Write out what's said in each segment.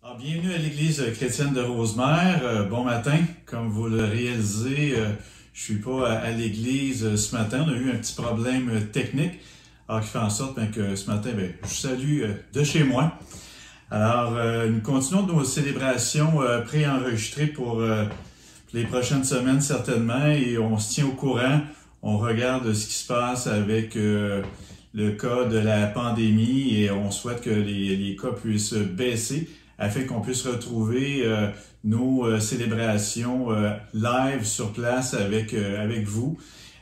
Bienvenue à l'Église chrétienne de Rosemère. Bon matin. Comme vous le réalisez, je suis pas à l'Église ce matin. On a eu un petit problème technique qui fait en sorte que ce matin, je salue de chez moi. Alors, nous continuons nos célébrations préenregistrées pour les prochaines semaines certainement et on se tient au courant. On regarde ce qui se passe avec le cas de la pandémie et on souhaite que les cas puissent baisser afin qu'on puisse retrouver nos célébrations live sur place avec vous.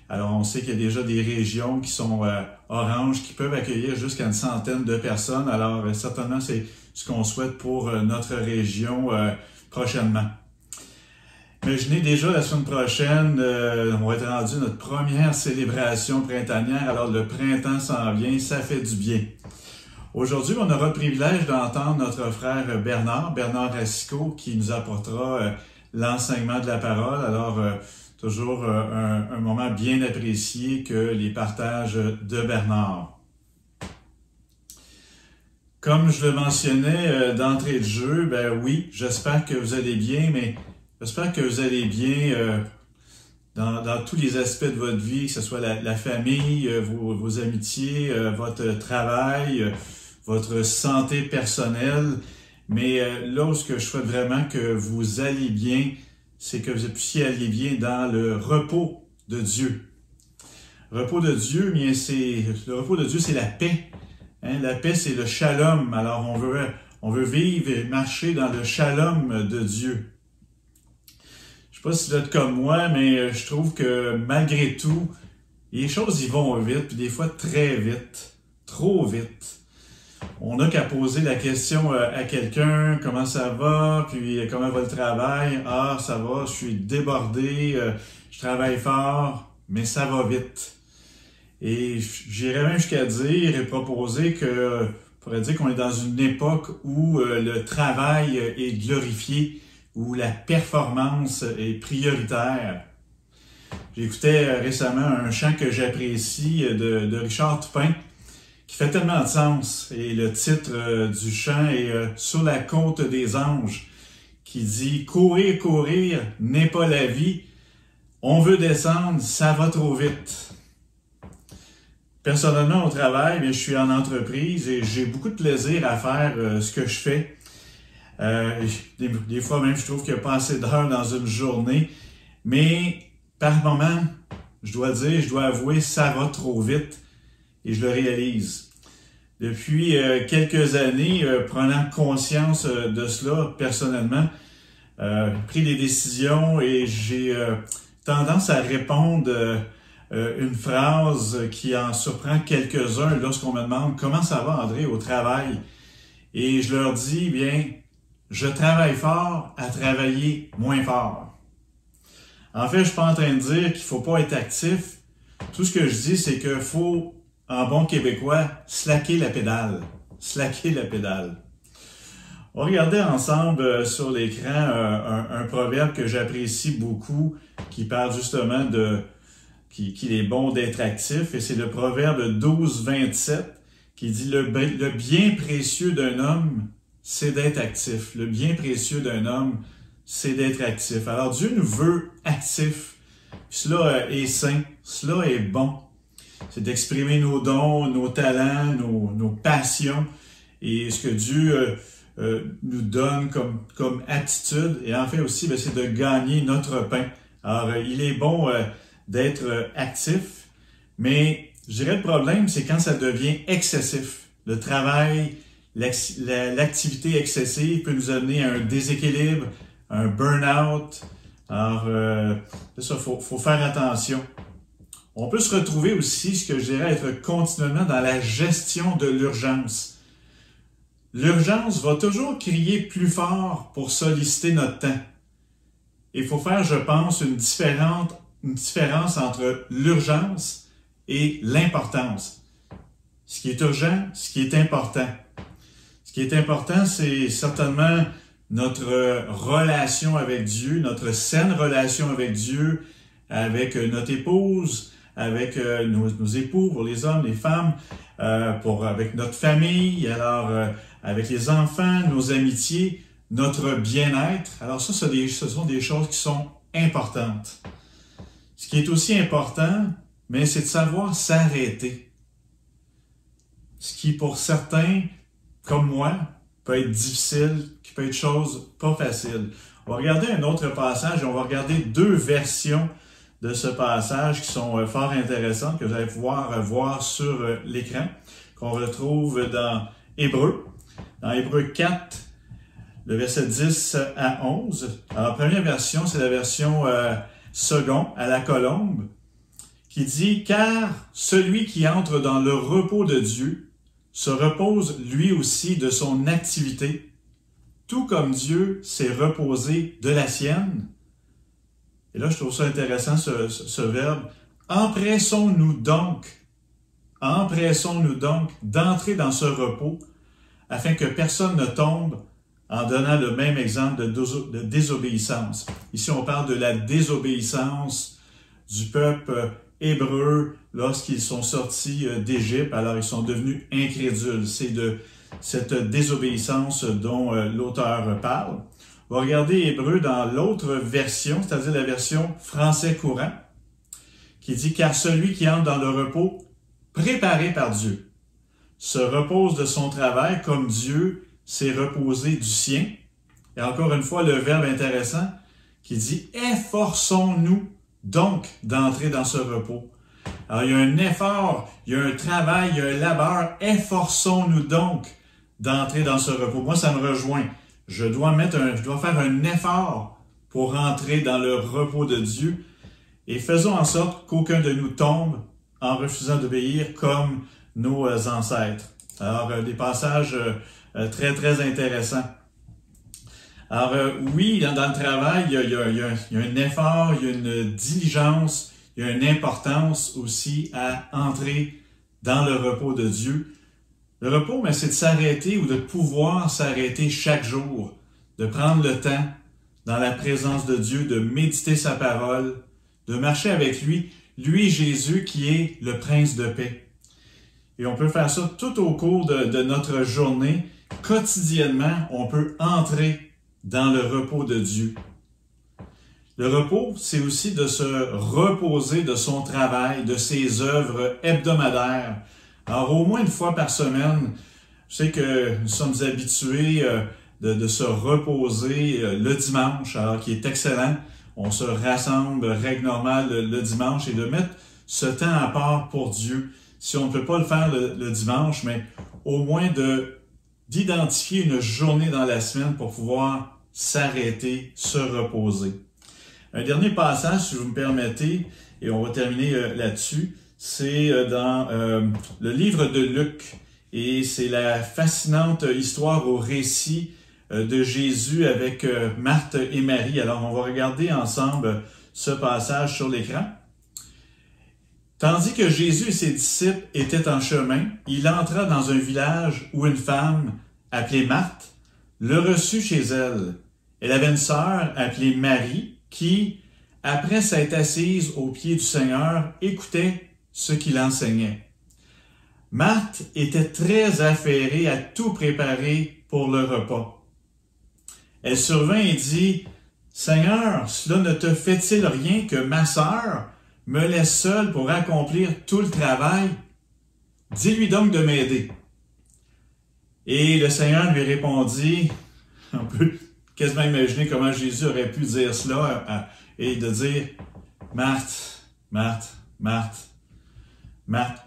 Alors, on sait qu'il y a déjà des régions qui sont oranges, qui peuvent accueillir jusqu'à une centaine de personnes. Alors, certainement, c'est ce qu'on souhaite pour notre région prochainement. Imaginez déjà la semaine prochaine, on va être rendu à notre première célébration printanière. Alors, le printemps s'en vient, ça fait du bien. Aujourd'hui, on aura le privilège d'entendre notre frère Bernard Racicot, qui nous apportera l'enseignement de la parole. Alors, toujours un moment bien apprécié que les partages de Bernard. Comme je le mentionnais d'entrée de jeu, oui, j'espère que vous allez bien, mais j'espère que vous allez bien dans tous les aspects de votre vie, que ce soit la famille, vos amitiés, votre travail, votre santé personnelle. Mais là où ce que je souhaite vraiment que vous alliez bien, c'est que vous puissiez aller bien dans le repos de Dieu. Le repos de Dieu, le repos de Dieu, c'est la paix. La paix, c'est le shalom. Alors, on veut vivre et marcher dans le shalom de Dieu. Je ne sais pas si vous êtes comme moi, mais je trouve que malgré tout, les choses y vont vite, puis des fois très vite, trop vite. On n'a qu'à poser la question à quelqu'un, comment ça va, puis comment va le travail. Ah, ça va, je suis débordé, je travaille fort, mais ça va vite. Et j'irais même jusqu'à dire et proposer que, on pourrait dire qu'on est dans une époque où le travail est glorifié, où la performance est prioritaire. J'écoutais récemment un chant que j'apprécie de Richard Toupin, qui fait tellement de sens. Et le titre du chant est « Sur la côte des anges », qui dit « Courir, courir n'est pas la vie. On veut descendre, ça va trop vite. » Personnellement, au travail, je suis en entreprise et j'ai beaucoup de plaisir à faire ce que je fais. Des fois même, je trouve qu'il n'y a pas assez d'heures dans une journée. Mais par moment, je dois avouer, ça va trop vite. Et je le réalise. Depuis quelques années, prenant conscience de cela personnellement, j'ai pris des décisions et j'ai tendance à répondre une phrase qui en surprend quelques-uns lorsqu'on me demande « Comment ça va, André, au travail? » Et je leur dis « Bien, je travaille fort à travailler moins fort. » En fait, je ne suis pas en train de dire qu'il ne faut pas être actif. Tout ce que je dis, c'est qu'il faut, en bon québécois, slacker la pédale. Slacker la pédale. On va regarder ensemble sur l'écran un proverbe que j'apprécie beaucoup, qui parle justement qu'il est bon d'être actif, et c'est le proverbe 12-27 qui dit « Le bien précieux d'un homme, c'est d'être actif. Le bien précieux d'un homme, c'est d'être actif. » Alors Dieu nous veut actifs. Cela est sain, cela est bon. C'est d'exprimer nos dons, nos talents, nos passions et ce que Dieu nous donne comme attitude. Et en fait aussi, c'est de gagner notre pain. Alors, il est bon d'être actif, mais je dirais le problème, c'est quand ça devient excessif. Le travail, l'activité excessive peut nous amener à un déséquilibre, un burn-out. Alors, ça, faut faire attention. On peut se retrouver aussi, ce que je dirais, être continuellement dans la gestion de l'urgence. L'urgence va toujours crier plus fort pour solliciter notre temps. Il faut faire, je pense, une différence entre l'urgence et l'importance. Ce qui est urgent, ce qui est important. Ce qui est important, c'est certainement notre relation avec Dieu, notre saine relation avec Dieu, avec notre épouse, avec nos époux, pour les hommes, les femmes, avec notre famille, alors avec les enfants, nos amitiés, notre bien-être. Alors ça, ce sont des choses qui sont importantes. Ce qui est aussi important, mais c'est de savoir s'arrêter. Ce qui, pour certains, comme moi, peut être difficile, qui peut être chose pas facile. On va regarder un autre passage et on va regarder deux versions de ce passage qui sont fort intéressantes, que vous allez pouvoir voir sur l'écran, qu'on retrouve dans Hébreux. Dans Hébreux 4, le verset 10 à 11. Alors, la première version, c'est la version second, à la colombe, qui dit « Car celui qui entre dans le repos de Dieu se repose lui aussi de son activité, tout comme Dieu s'est reposé de la sienne. » Et là, je trouve ça intéressant, ce verbe. « Empressons-nous donc d'entrer dans ce repos, afin que personne ne tombe en donnant le même exemple de désobéissance. » Ici, on parle de la désobéissance du peuple hébreu lorsqu'ils sont sortis d'Égypte, alors ils sont devenus incrédules. C'est de cette désobéissance dont l'auteur parle. On va regarder Hébreu dans l'autre version, c'est-à-dire la version français courant, qui dit « Car celui qui entre dans le repos préparé par Dieu se repose de son travail comme Dieu s'est reposé du sien. » Et encore une fois, le verbe intéressant qui dit « Efforçons-nous donc d'entrer dans ce repos. » Alors, il y a un effort, il y a un travail, il y a un labeur. Efforçons-nous donc d'entrer dans ce repos. Moi, ça me rejoint. Je dois faire un effort pour entrer dans le repos de Dieu. Et faisons en sorte qu'aucun de nous tombe en refusant d'obéir comme nos ancêtres. Alors, des passages très, très intéressants. Alors, oui, dans le travail, il y a un effort, il y a une diligence, il y a une importance aussi à entrer dans le repos de Dieu. Le repos, mais c'est de s'arrêter ou de pouvoir s'arrêter chaque jour, de prendre le temps dans la présence de Dieu, de méditer sa parole, de marcher avec lui, Jésus qui est le Prince de paix. Et on peut faire ça tout au cours de notre journée. Quotidiennement, on peut entrer dans le repos de Dieu. Le repos, c'est aussi de se reposer de son travail, de ses œuvres hebdomadaires. Alors, au moins une fois par semaine, je sais que nous sommes habitués de se reposer le dimanche, alors qui est excellent. On se rassemble règle normale le dimanche et de mettre ce temps à part pour Dieu. Si on ne peut pas le faire le dimanche, mais au moins d'identifier une journée dans la semaine pour pouvoir s'arrêter, se reposer. Un dernier passage, si vous me permettez, et on va terminer là-dessus, c'est dans le livre de Luc. Et c'est la fascinante histoire au récit de Jésus avec Marthe et Marie. Alors, on va regarder ensemble ce passage sur l'écran. Tandis que Jésus et ses disciples étaient en chemin, il entra dans un village où une femme, appelée Marthe, le reçut chez elle. Elle avait une sœur appelée Marie qui, après s'être assise aux pieds du Seigneur, écoutait ce qu'il enseignait. Marthe était très affairée à tout préparer pour le repas. Elle survint et dit, « Seigneur, cela ne te fait-il rien que ma sœur me laisse seule pour accomplir tout le travail? Dis-lui donc de m'aider. » Et le Seigneur lui répondit, on peut quasiment imaginer comment Jésus aurait pu dire cela, et de dire, « Marthe, Marthe, Marthe, Marthe,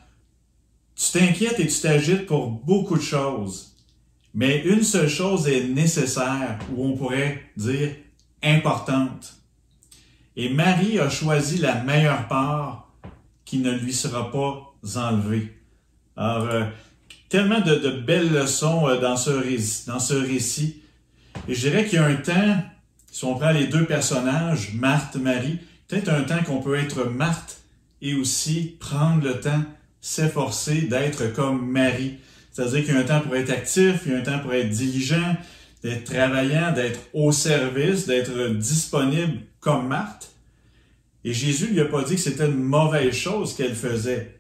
tu t'inquiètes et tu t'agites pour beaucoup de choses, mais une seule chose est nécessaire, ou on pourrait dire importante. Et Marie a choisi la meilleure part qui ne lui sera pas enlevée. » Alors, tellement de belles leçons dans ce récit. Et je dirais qu'il y a un temps, si on prend les deux personnages, Marthe, Marie, peut-être un temps qu'on peut être Marthe et aussi prendre le temps, s'efforcer d'être comme Marie. C'est-à-dire qu'il y a un temps pour être actif, il y a un temps pour être diligent, d'être travaillant, d'être au service, d'être disponible comme Marthe. Et Jésus lui a pas dit que c'était une mauvaise chose qu'elle faisait.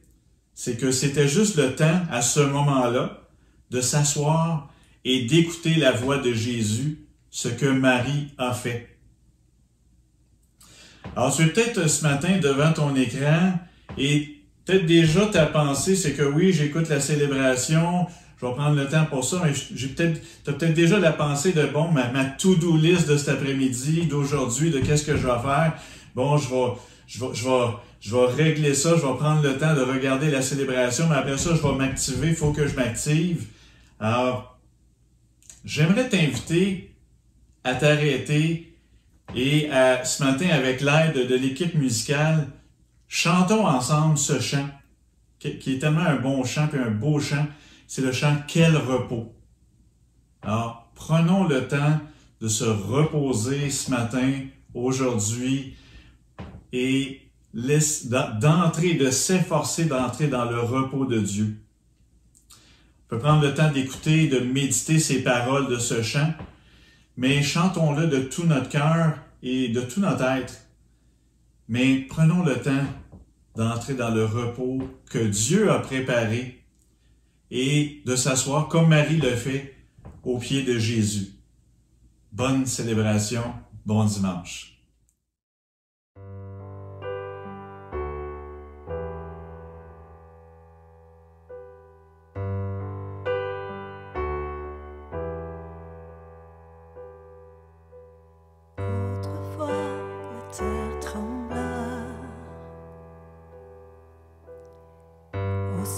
C'est que c'était juste le temps, à ce moment-là, de s'asseoir et d'écouter la voix de Jésus, ce que Marie a fait. Alors, tu es peut-être ce matin devant ton écran et peut-être déjà ta pensée, c'est que oui, j'écoute la célébration, je vais prendre le temps pour ça, mais tu as peut-être déjà la pensée de, bon, ma to-do list de cet après-midi, d'aujourd'hui, de qu'est-ce que je vais faire. Bon, je vais régler ça, je vais prendre le temps de regarder la célébration, mais après ça, je vais m'activer, il faut que je m'active. Alors, j'aimerais t'inviter à t'arrêter et ce matin, avec l'aide de l'équipe musicale, chantons ensemble ce chant, qui est tellement un bon chant et un beau chant. C'est le chant « Quel repos ». Alors, prenons le temps de se reposer ce matin, aujourd'hui, et de s'efforcer d'entrer dans le repos de Dieu. On peut prendre le temps d'écouter, de méditer ces paroles de ce chant, mais chantons-le de tout notre cœur et de tout notre être. Mais prenons le temps d'entrer dans le repos que Dieu a préparé et de s'asseoir comme Marie le fait aux pieds de Jésus. Bonne célébration, bon dimanche.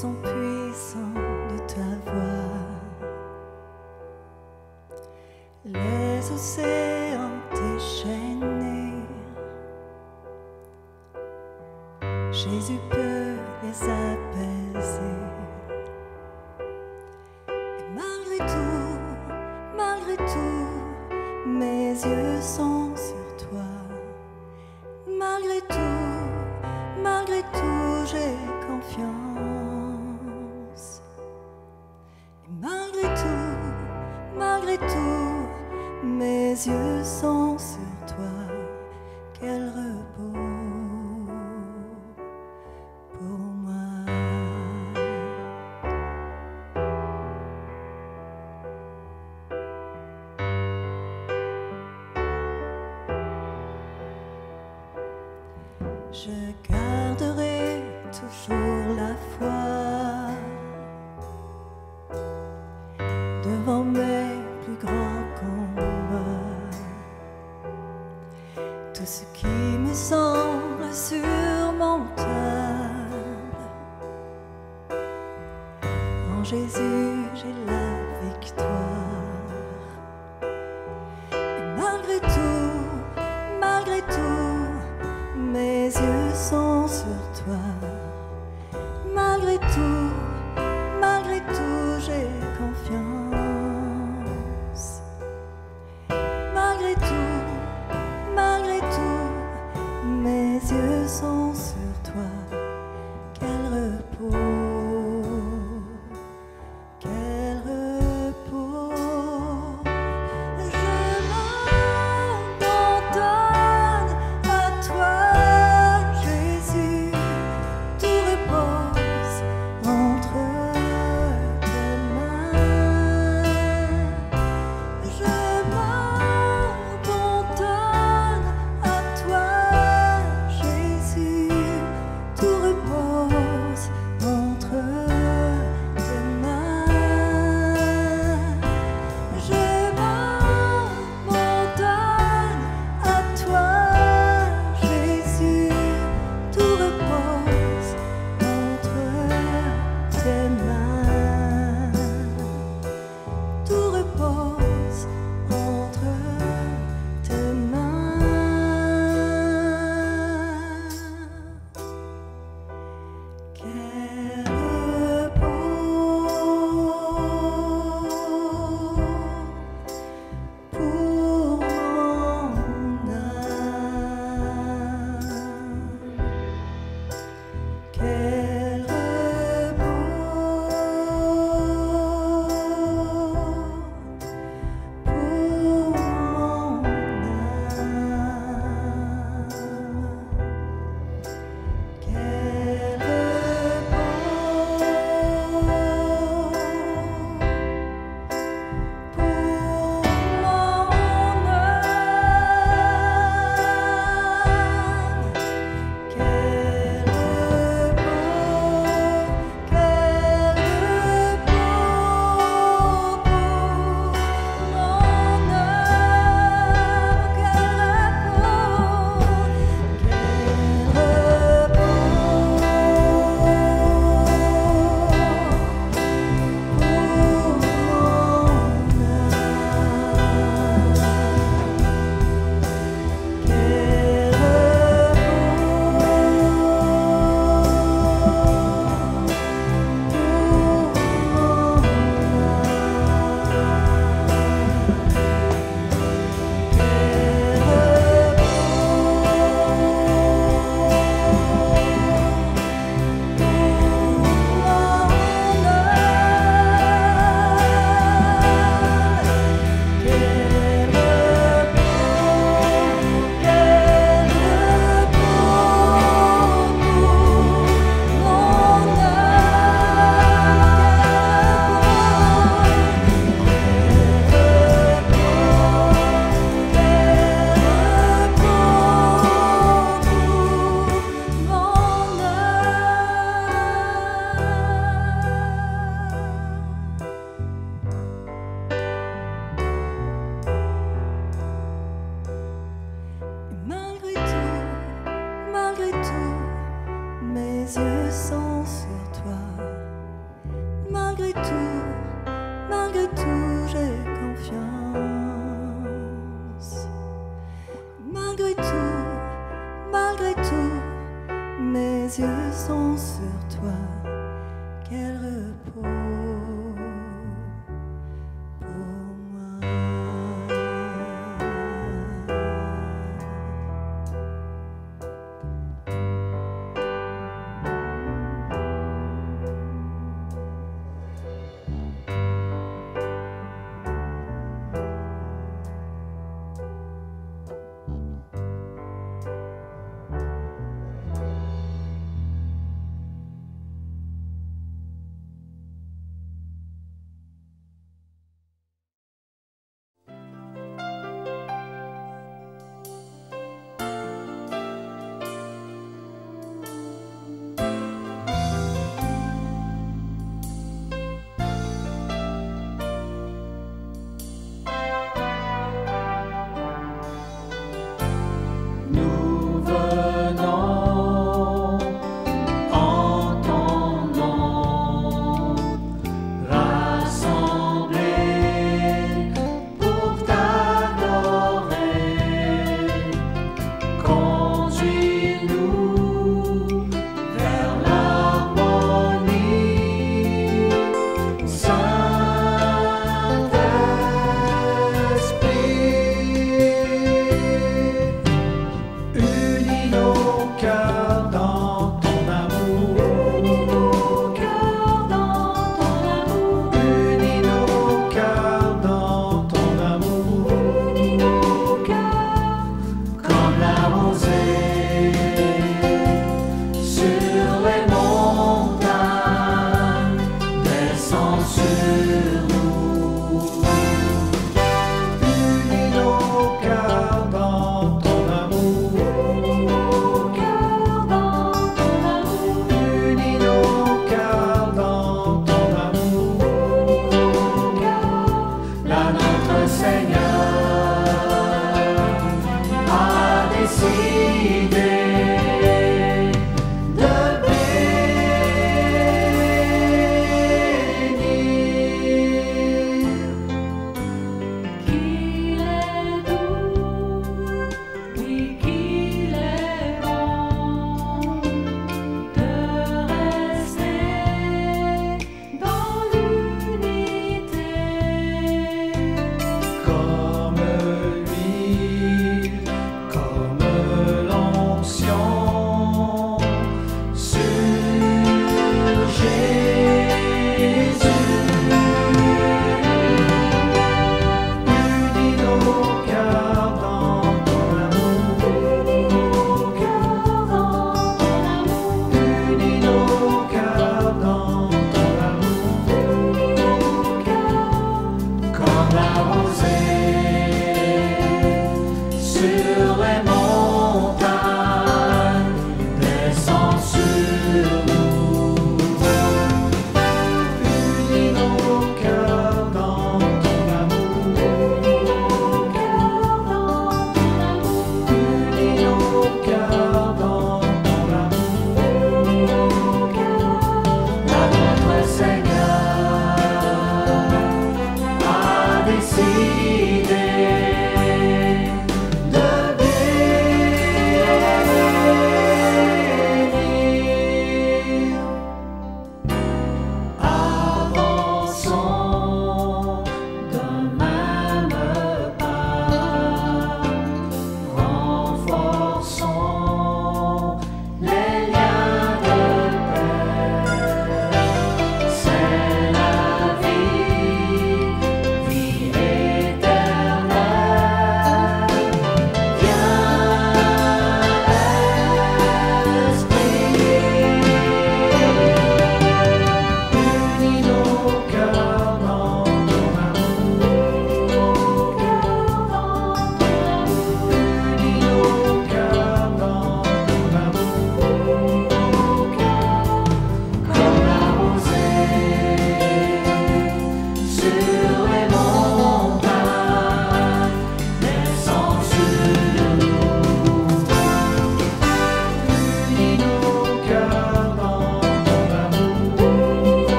Son puissant de ta voix, les océans déchaînés, Jésus peut les apaiser. Et malgré tout, mes yeux sont sur toi. Malgré tout, j'ai confiance. Malgré tout, mes yeux sont sur toi. Quel repos pour moi. Je garderai toujours la foi devant mes plus grands combats. Tout ce qui me semble surmontable, en Jésus j'ai la victoire. Et malgré tout, mes yeux sont sur toi. Malgré tout, j'ai confiance. Malgré tout, mes yeux sont sur toi. Quel repos, quel repos. Je m'abandonne à toi, Jésus. sont sur toi. Quel repos pour moi.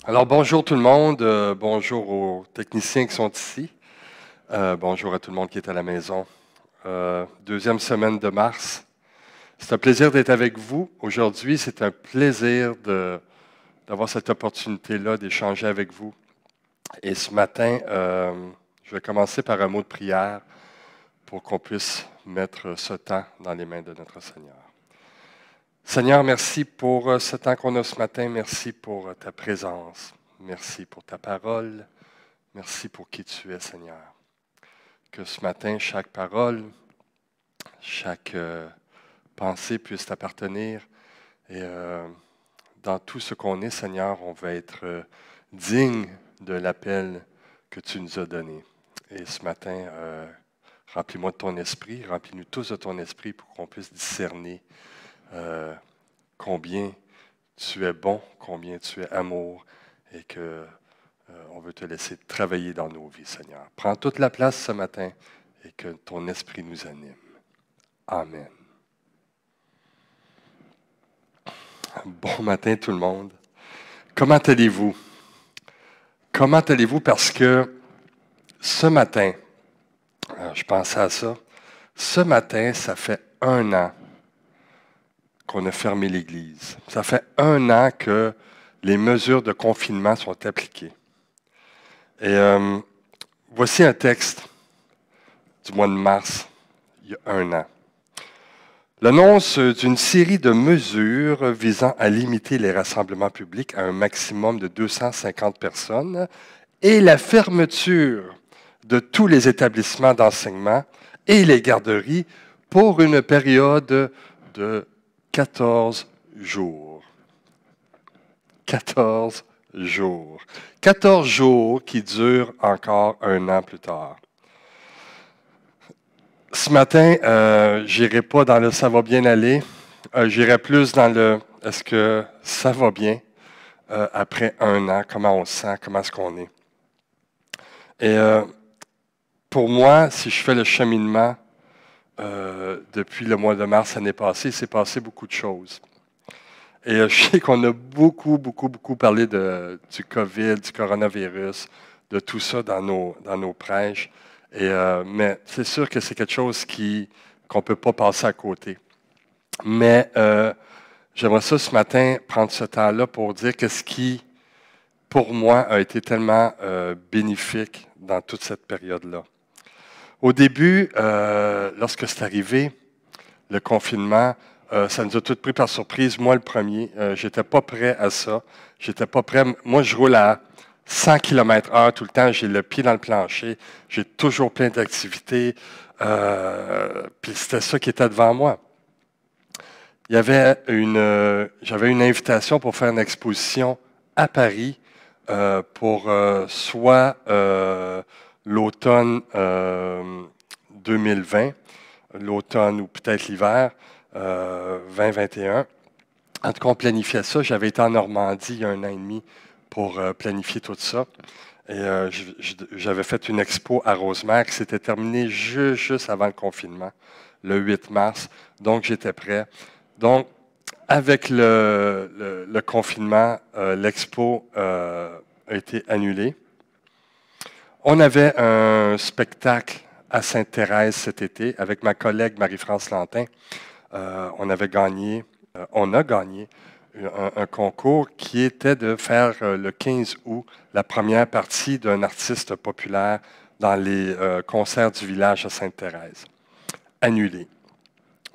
Alors, bonjour tout le monde, bonjour aux techniciens qui sont ici, bonjour à tout le monde qui est à la maison. Deuxième semaine de mars. C'est un plaisir d'être avec vous aujourd'hui. C'est un plaisir d'avoir cette opportunité-là d'échanger avec vous. Et ce matin, je vais commencer par un mot de prière pour qu'on puisse mettre ce temps dans les mains de notre Seigneur. Seigneur, merci pour ce temps qu'on a ce matin. Merci pour ta présence. Merci pour ta parole. Merci pour qui tu es, Seigneur. Que ce matin, chaque parole, chaque pensée puisse t'appartenir. Et dans tout ce qu'on est, Seigneur, on va être digne de l'appel que tu nous as donné. Et ce matin, remplis-moi de ton esprit, remplis-nous tous de ton esprit pour qu'on puisse discerner combien tu es bon, combien tu es amour et que on veut te laisser travailler dans nos vies, Seigneur. Prends toute la place ce matin et que ton esprit nous anime. Amen. Bon matin tout le monde. Comment allez-vous? Comment allez-vous? Parce que ce matin, je pensais à ça, ce matin, ça fait 1 an qu'on a fermé l'Église. Ça fait 1 an que les mesures de confinement sont appliquées. Et voici un texte du mois de mars, il y a 1 an. L'annonce d'une série de mesures visant à limiter les rassemblements publics à un maximum de 250 personnes et la fermeture de tous les établissements d'enseignement et les garderies pour une période de 14 jours. 14 jours. 14 jours qui durent encore 1 an plus tard. Ce matin, je n'irai pas dans le « ça va bien aller ». J'irai plus dans le « est-ce que ça va bien après 1 an, comment on se sent, comment est-ce qu'on est ». Et pour moi, si je fais le cheminement depuis le mois de mars l'année passée, il s'est passé beaucoup de choses. Et je sais qu'on a beaucoup parlé du COVID, du coronavirus, de tout ça dans nos prêches. Mais c'est sûr que c'est quelque chose qu'on ne peut pas passer à côté. Mais j'aimerais ça ce matin prendre ce temps-là pour dire que ce qui, pour moi, a été tellement bénéfique dans toute cette période-là. Au début, lorsque c'est arrivé, le confinement, ça nous a tous pris par surprise. Moi, le premier, j'étais pas prêt à ça. J'étais pas prêt. Moi, je roule à 100 km/h tout le temps. J'ai le pied dans le plancher. J'ai toujours plein d'activités. Puis c'était ça qui était devant moi. J'avais une invitation pour faire une exposition à Paris pour soit l'automne 2020, l'automne ou peut-être l'hiver 2021. En tout cas, on planifiait ça. J'avais été en Normandie il y a 1 an et demi pour planifier tout ça. Et j'avais fait une expo à Rosemère qui s'était terminée juste avant le confinement, le 8 mars. Donc, j'étais prêt. Donc, avec le confinement, l'expo a été annulée. On avait un spectacle à Sainte-Thérèse cet été avec ma collègue Marie-France Lantin. On a gagné un concours qui était de faire le 15 août la première partie d'un artiste populaire dans les concerts du village à Sainte-Thérèse. Annulé.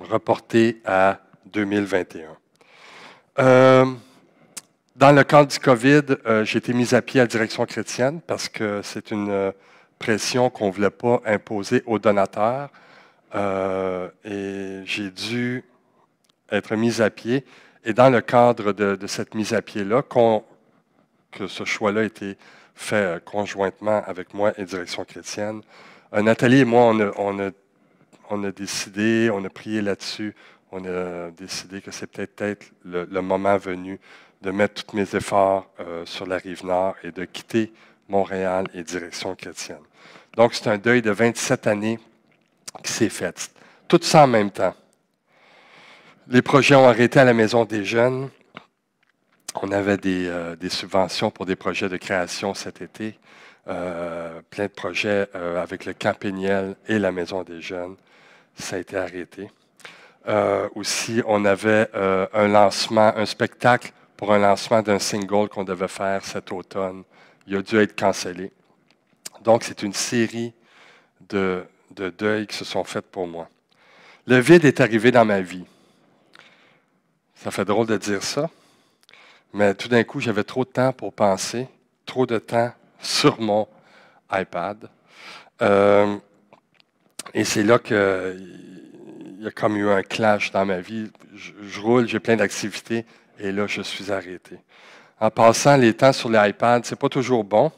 Reporté à 2021. Dans le cadre du COVID, j'ai été mis à pied à Direction chrétienne parce que c'est une pression qu'on ne voulait pas imposer aux donateurs. Et j'ai dû être mis à pied. Et dans le cadre de cette mise à pied-là, que ce choix-là a été fait conjointement avec moi et Direction chrétienne, Nathalie et moi, on a décidé, on a prié là-dessus, on a décidé que c'est peut-être le moment venu de mettre tous mes efforts sur la Rive-Nord et de quitter Montréal et Direction chrétienne. Donc, c'est un deuil de 27 années qui s'est fait. Tout ça en même temps. Les projets ont arrêté à la Maison des Jeunes. On avait des subventions pour des projets de création cet été, plein de projets avec le Camp Péniel et la Maison des Jeunes. Ça a été arrêté. Aussi, on avait un lancement, un spectacle pour un lancement d'un single qu'on devait faire cet automne. Il a dû être cancellé. Donc, c'est une série de deuils qui se sont faits pour moi. Le vide est arrivé dans ma vie. Ça fait drôle de dire ça, mais tout d'un coup, j'avais trop de temps pour penser, trop de temps sur mon iPad. Et c'est là qu'il y a comme eu un clash dans ma vie. Je roule, j'ai plein d'activités, et là, je suis arrêté. En passant les temps sur l'iPad, ce n'est pas toujours bon,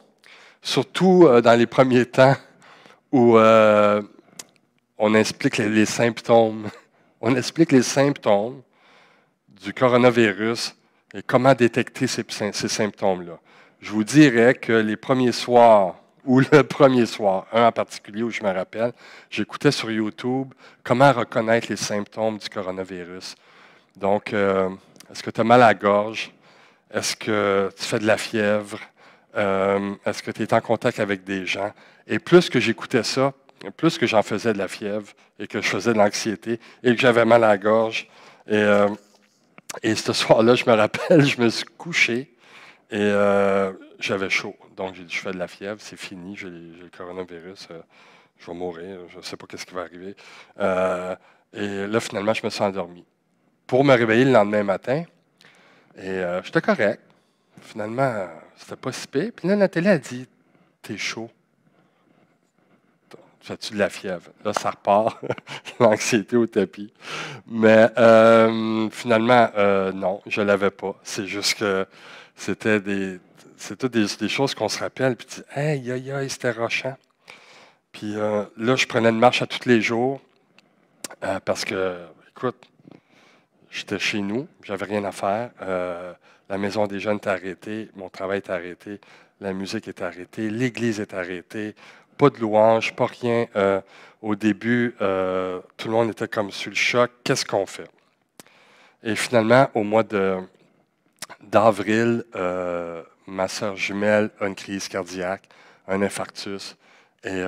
surtout dans les premiers temps où on explique les symptômes. On explique les symptômes du coronavirus et comment détecter ces symptômes-là. Je vous dirais que les premiers soirs, ou le premier soir, un en particulier où je me rappelle, j'écoutais sur YouTube comment reconnaître les symptômes du coronavirus. Donc, est-ce que tu as mal à la gorge? Est-ce que tu fais de la fièvre? Est-ce que tu es en contact avec des gens? Et plus que j'écoutais ça, plus que j'en faisais de la fièvre et que je faisais de l'anxiété et que j'avais mal à la gorge. Et ce soir-là, je me rappelle, je me suis couché et j'avais chaud. Donc, j'ai dit, je fais de la fièvre, c'est fini, j'ai le coronavirus, je vais mourir, je ne sais pas ce qui va arriver. Et là, finalement, je me suis endormi. Pour me réveiller le lendemain matin, et j'étais correct. Finalement, c'était pas si pire. Puis là, la télé a dit, t'es chaud. Fais-tu de la fièvre? Là, ça repart, l'anxiété au tapis. Mais finalement, non, je ne l'avais pas. C'est juste que c'était des choses qu'on se rappelle. Puis tu dis, aïe, aïe, aïe, c'était rochant. Puis là, je prenais une marche à tous les jours parce que, écoute, j'étais chez nous, j'avais rien à faire. La maison des jeunes est arrêtée, mon travail est arrêté, la musique est arrêtée, l'église est arrêtée. Pas de louanges, pas rien. Au début, tout le monde était comme sur le choc. Qu'est-ce qu'on fait? Et finalement, au mois d'avril, ma sœur jumelle a une crise cardiaque, un infarctus, et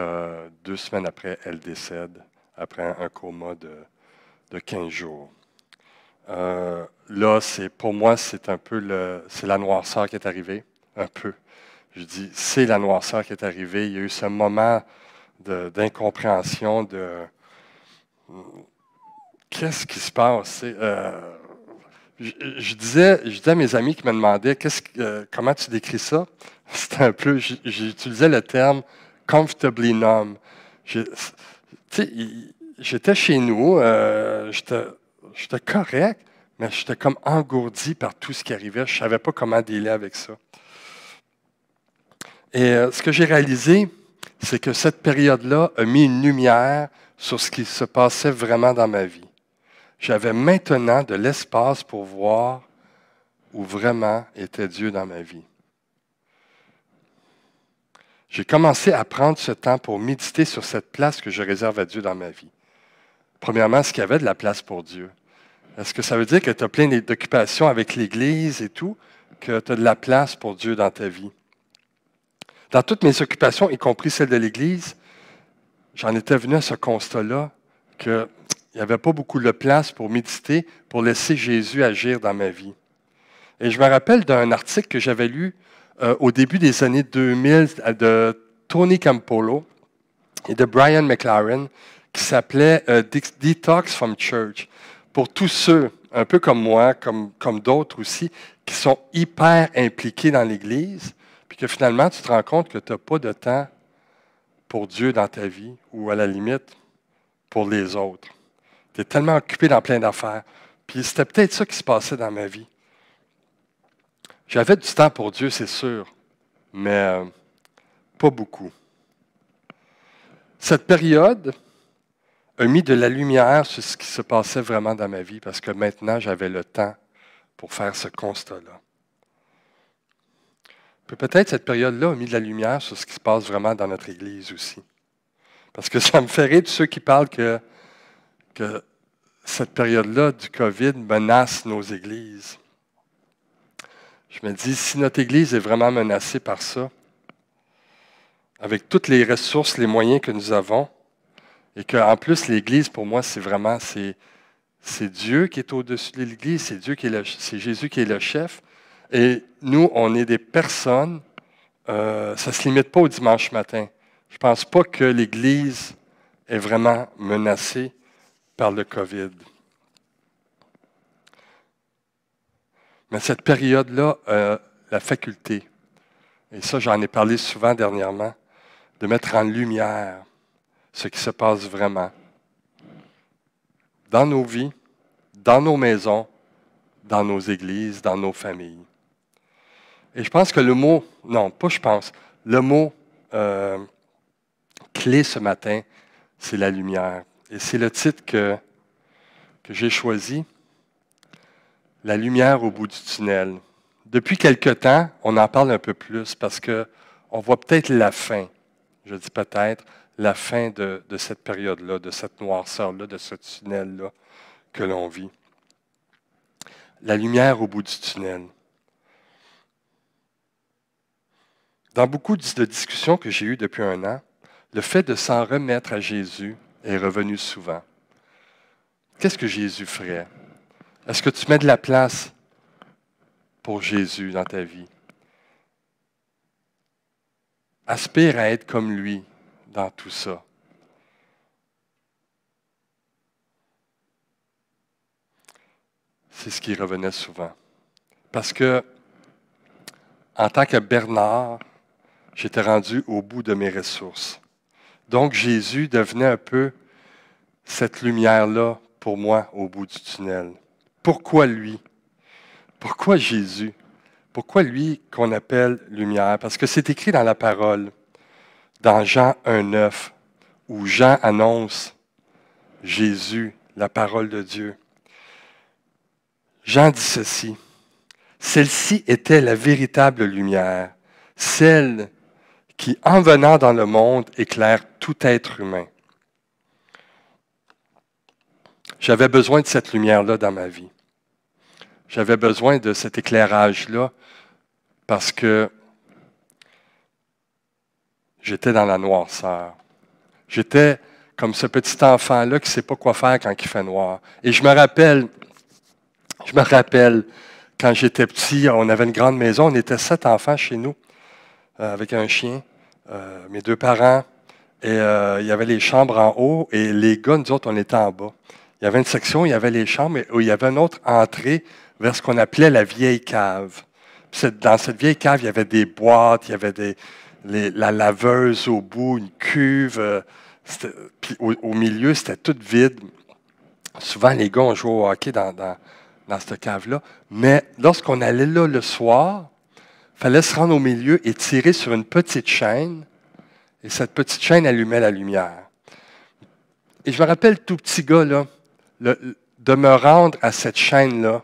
2 semaines après, elle décède, après un coma de 15 jours. Là, pour moi, c'est un peu c'est la noirceur qui est arrivée, un peu. Je dis, c'est la noirceur qui est arrivée. Il y a eu ce moment d'incompréhension, qu'est-ce qui se passe? Je disais à mes amis qui me demandaient, comment tu décris ça? C'était un peu, j'utilisais le terme comfortably numb. J'étais chez nous, j'étais correct, mais j'étais comme engourdi par tout ce qui arrivait. Je ne savais pas comment dealer avec ça. Et ce que j'ai réalisé, c'est que cette période-là a mis une lumière sur ce qui se passait vraiment dans ma vie. J'avais maintenant de l'espace pour voir où vraiment était Dieu dans ma vie. J'ai commencé à prendre ce temps pour méditer sur cette place que je réserve à Dieu dans ma vie. Premièrement, est-ce qu'il y avait de la place pour Dieu? Est-ce que ça veut dire que tu as plein d'occupations avec l'Église et tout, que tu as de la place pour Dieu dans ta vie? Dans toutes mes occupations, y compris celle de l'Église, j'en étais venu à ce constat-là qu'il n'y avait pas beaucoup de place pour méditer, pour laisser Jésus agir dans ma vie. Et je me rappelle d'un article que j'avais lu au début des années 2000 de Tony Campolo et de Brian McLaren qui s'appelait Detox from Church. Pour tous ceux, un peu comme moi, comme d'autres aussi, qui sont hyper impliqués dans l'Église, puis que finalement, tu te rends compte que tu n'as pas de temps pour Dieu dans ta vie, ou à la limite, pour les autres. Tu es tellement occupé dans plein d'affaires. Puis c'était peut-être ça qui se passait dans ma vie. J'avais du temps pour Dieu, c'est sûr, mais pas beaucoup. Cette période a mis de la lumière sur ce qui se passait vraiment dans ma vie, parce que maintenant, j'avais le temps pour faire ce constat-là. Peut-être cette période-là a mis de la lumière sur ce qui se passe vraiment dans notre Église aussi. Parce que ça me fait rire de ceux qui parlent que cette période-là du COVID menace nos églises. Je me dis, si notre Église est vraiment menacée par ça, avec toutes les ressources, les moyens que nous avons, et qu'en plus, l'Église, pour moi, c'est Dieu qui est au-dessus de l'Église, c'est Jésus qui est le chef, et nous, on est des personnes, ça ne se limite pas au dimanche matin. Je ne pense pas que l'Église est vraiment menacée par le COVID. Mais cette période-là a la faculté, et ça j'en ai parlé souvent dernièrement, de mettre en lumière ce qui se passe vraiment dans nos vies, dans nos maisons, dans nos églises, dans nos familles. Et je pense que le mot clé ce matin, c'est la lumière. Et c'est le titre que j'ai choisi, La lumière au bout du tunnel. Depuis quelque temps, on en parle un peu plus parce qu'on voit peut-être la fin, je dis peut-être, la fin de cette période-là, de cette noirceur-là, de ce tunnel-là que l'on vit. La lumière au bout du tunnel. Dans beaucoup de discussions que j'ai eues depuis un an, le fait de s'en remettre à Jésus est revenu souvent. Qu'est-ce que Jésus ferait? Est-ce que tu mets de la place pour Jésus dans ta vie? Aspire à être comme lui dans tout ça. C'est ce qui revenait souvent. Parce que, en tant que Bernard, j'étais rendu au bout de mes ressources. Donc, Jésus devenait un peu cette lumière-là pour moi au bout du tunnel. Pourquoi lui? Pourquoi Jésus? Pourquoi lui qu'on appelle lumière? Parce que c'est écrit dans la parole, dans Jean 1,9, où Jean annonce Jésus, la parole de Dieu. Jean dit ceci, « Celle-ci était la véritable lumière, celle qui, en venant dans le monde, éclaire tout être humain. » J'avais besoin de cette lumière-là dans ma vie. J'avais besoin de cet éclairage-là parce que j'étais dans la noirceur. J'étais comme ce petit enfant-là qui ne sait pas quoi faire quand il fait noir. Et je me rappelle, quand j'étais petit, on avait une grande maison, on était 7 enfants chez nous, avec un chien, mes 2 parents, et il y avait les chambres en haut, et les gars, nous autres, on était en bas. Il y avait une section où il y avait les chambres, où il y avait une autre entrée vers ce qu'on appelait la vieille cave. Dans cette vieille cave, il y avait des boîtes, il y avait la laveuse au bout, une cuve, puis au milieu, c'était tout vide. Souvent, les gars, on jouait au hockey dans cette cave-là. Mais lorsqu'on allait là le soir, il fallait se rendre au milieu et tirer sur une petite chaîne. Et cette petite chaîne allumait la lumière. Et je me rappelle, tout petit gars, là, de me rendre à cette chaîne-là.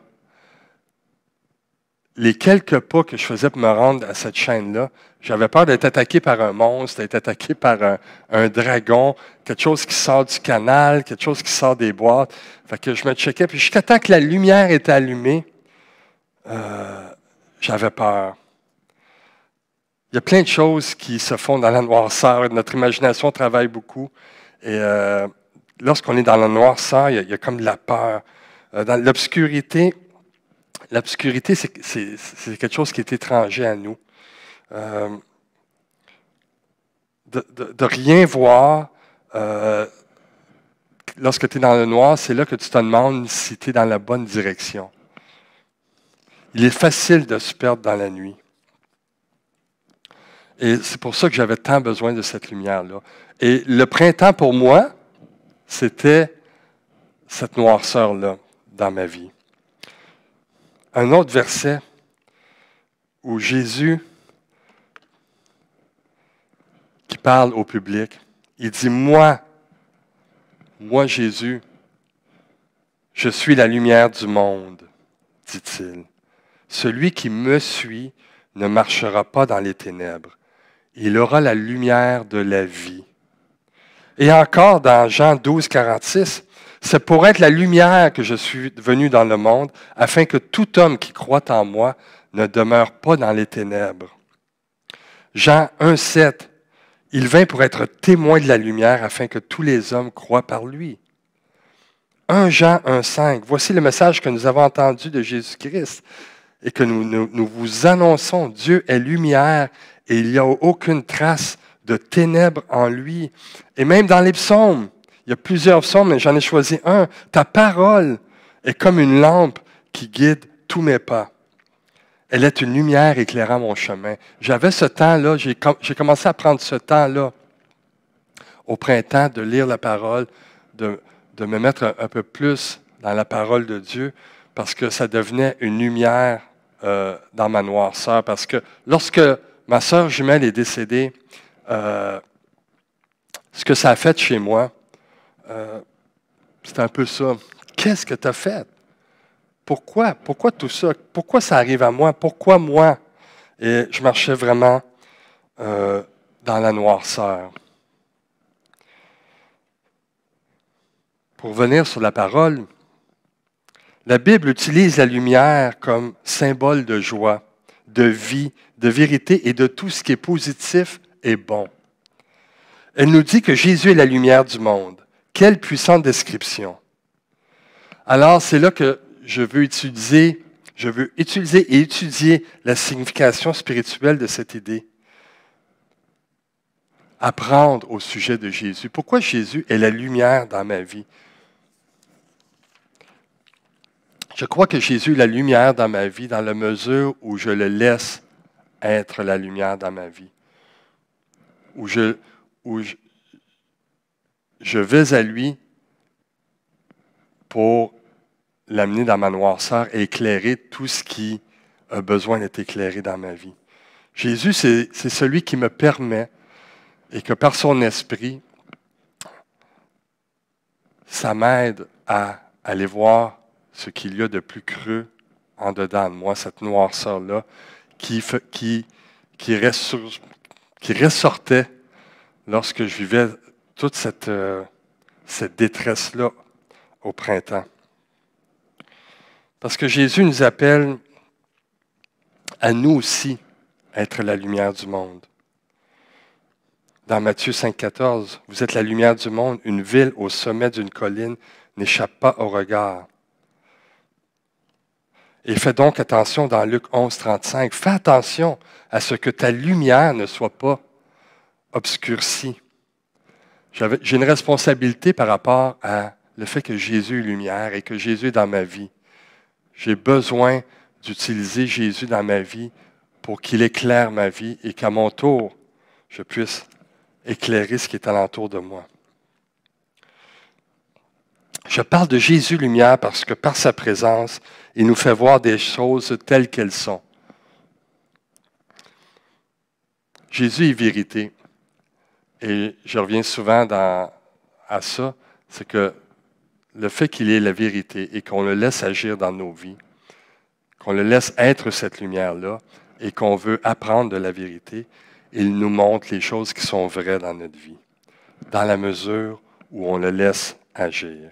Les quelques pas que je faisais pour me rendre à cette chaîne-là, j'avais peur d'être attaqué par un monstre, d'être attaqué par un dragon, quelque chose qui sort du canal, quelque chose qui sort des boîtes. Fait que je me checkais, puis jusqu'à temps que la lumière était allumée, j'avais peur. Il y a plein de choses qui se font dans la noirceur. Notre imagination travaille beaucoup. Et lorsqu'on est dans la noirceur, il y a comme de la peur. Dans l'obscurité, c'est quelque chose qui est étranger à nous. De rien voir, lorsque tu es dans le noir, c'est là que tu te demandes si tu es dans la bonne direction. Il est facile de se perdre dans la nuit. Et c'est pour ça que j'avais tant besoin de cette lumière-là. Et le printemps, pour moi, c'était cette noirceur-là dans ma vie. Un autre verset où Jésus, qui parle au public, il dit « Moi, Jésus, je suis la lumière du monde, dit-il. Celui qui me suit ne marchera pas dans les ténèbres. Il aura la lumière de la vie. » Et encore dans Jean 12, 46, C'est pour être la lumière que je suis venu dans le monde, afin que tout homme qui croit en moi ne demeure pas dans les ténèbres. Jean 1,7. Il vint pour être témoin de la lumière, afin que tous les hommes croient par lui. 1 Jean 1,5. Voici le message que nous avons entendu de Jésus-Christ et que nous vous annonçons. Dieu est lumière et il n'y a aucune trace de ténèbres en lui. Et même dans les psaumes, il y a plusieurs psaumes, mais j'en ai choisi un. Ta parole est comme une lampe qui guide tous mes pas. Elle est une lumière éclairant mon chemin. J'avais ce temps-là, j'ai commencé à prendre ce temps-là au printemps de lire la parole, de me mettre un peu plus dans la parole de Dieu, parce que ça devenait une lumière dans ma noirceur. Parce que lorsque ma sœur jumelle est décédée, ce que ça a fait chez moi, c'est un peu ça. Qu'est-ce que tu as fait? Pourquoi? Pourquoi tout ça? Pourquoi ça arrive à moi? Pourquoi moi? Et je marchais vraiment dans la noirceur. Pour venir sur la parole, la Bible utilise la lumière comme symbole de joie, de vie, de vérité et de tout ce qui est positif et bon. Elle nous dit que Jésus est la lumière du monde. Quelle puissante description! Alors, c'est là que je veux utiliser et étudier la signification spirituelle de cette idée. Apprendre au sujet de Jésus. Pourquoi Jésus est la lumière dans ma vie? Je crois que Jésus est la lumière dans ma vie dans la mesure où je le laisse être la lumière dans ma vie. Où je vais à lui pour l'amener dans ma noirceur et éclairer tout ce qui a besoin d'être éclairé dans ma vie. Jésus, c'est celui qui me permet et que par son esprit, ça m'aide à aller voir ce qu'il y a de plus creux en dedans de moi, cette noirceur-là, qui ressortait lorsque je vivais toute cette détresse-là au printemps. Parce que Jésus nous appelle à nous aussi être la lumière du monde. Dans Matthieu 5,14, vous êtes la lumière du monde, une ville au sommet d'une colline n'échappe pas au regard. Et fais donc attention dans Luc 11,35, fais attention à ce que ta lumière ne soit pas obscurcie. J'ai une responsabilité par rapport à le fait que Jésus est lumière et que Jésus est dans ma vie. J'ai besoin d'utiliser Jésus dans ma vie pour qu'il éclaire ma vie et qu'à mon tour, je puisse éclairer ce qui est alentour de moi. Je parle de Jésus lumière parce que par sa présence, il nous fait voir des choses telles qu'elles sont. Jésus est vérité. Et je reviens souvent à ça, c'est que le fait qu'il est la vérité et qu'on le laisse agir dans nos vies, qu'on le laisse être cette lumière-là et qu'on veut apprendre de la vérité, il nous montre les choses qui sont vraies dans notre vie, dans la mesure où on le laisse agir.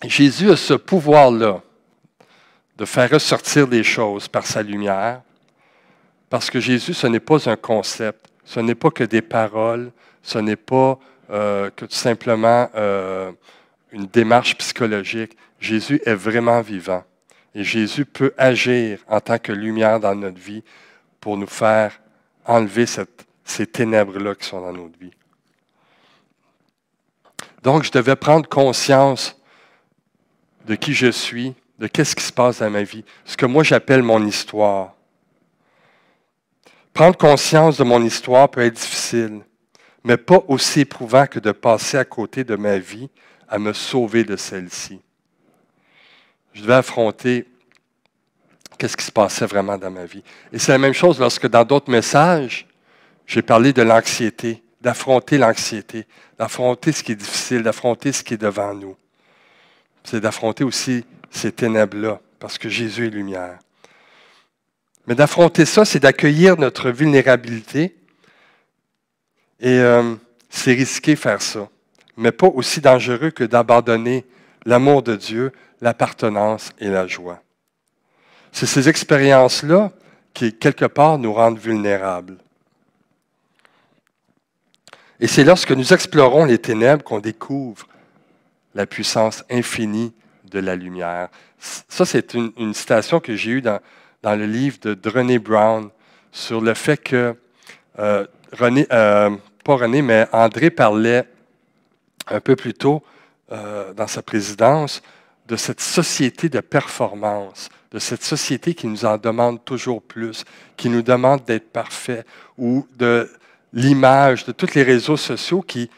Jésus a ce pouvoir-là de faire ressortir des choses par sa lumière, parce que Jésus, ce n'est pas un concept, ce n'est pas que des paroles, ce n'est pas que tout simplement une démarche psychologique. Jésus est vraiment vivant. Et Jésus peut agir en tant que lumière dans notre vie pour nous faire enlever ces ténèbres-là qui sont dans notre vie. Donc, je devais prendre conscience de qui je suis, de qu'est-ce qui se passe dans ma vie, ce que moi j'appelle mon histoire. Prendre conscience de mon histoire peut être difficile, mais pas aussi éprouvant que de passer à côté de ma vie à me sauver de celle-ci. Je devais affronter qu'est-ce qui se passait vraiment dans ma vie. Et c'est la même chose lorsque dans d'autres messages, j'ai parlé de l'anxiété, d'affronter l'anxiété, d'affronter ce qui est difficile, d'affronter ce qui est devant nous. C'est d'affronter aussi ces ténèbres-là, parce que Jésus est lumière. Mais d'affronter ça, c'est d'accueillir notre vulnérabilité. Et c'est risqué faire ça. mais pas aussi dangereux que d'abandonner l'amour de Dieu, l'appartenance et la joie. C'est ces expériences-là qui, quelque part, nous rendent vulnérables. Et c'est lorsque nous explorons les ténèbres qu'on découvre la puissance infinie de la lumière. Ça, c'est une citation que j'ai eue dans le livre de Brené Brown sur le fait que mais André parlait un peu plus tôt dans sa présidence de cette société de performance, de cette société qui nous en demande toujours plus, qui nous demande d'être parfaits, ou de l'image, de tous les réseaux sociaux qui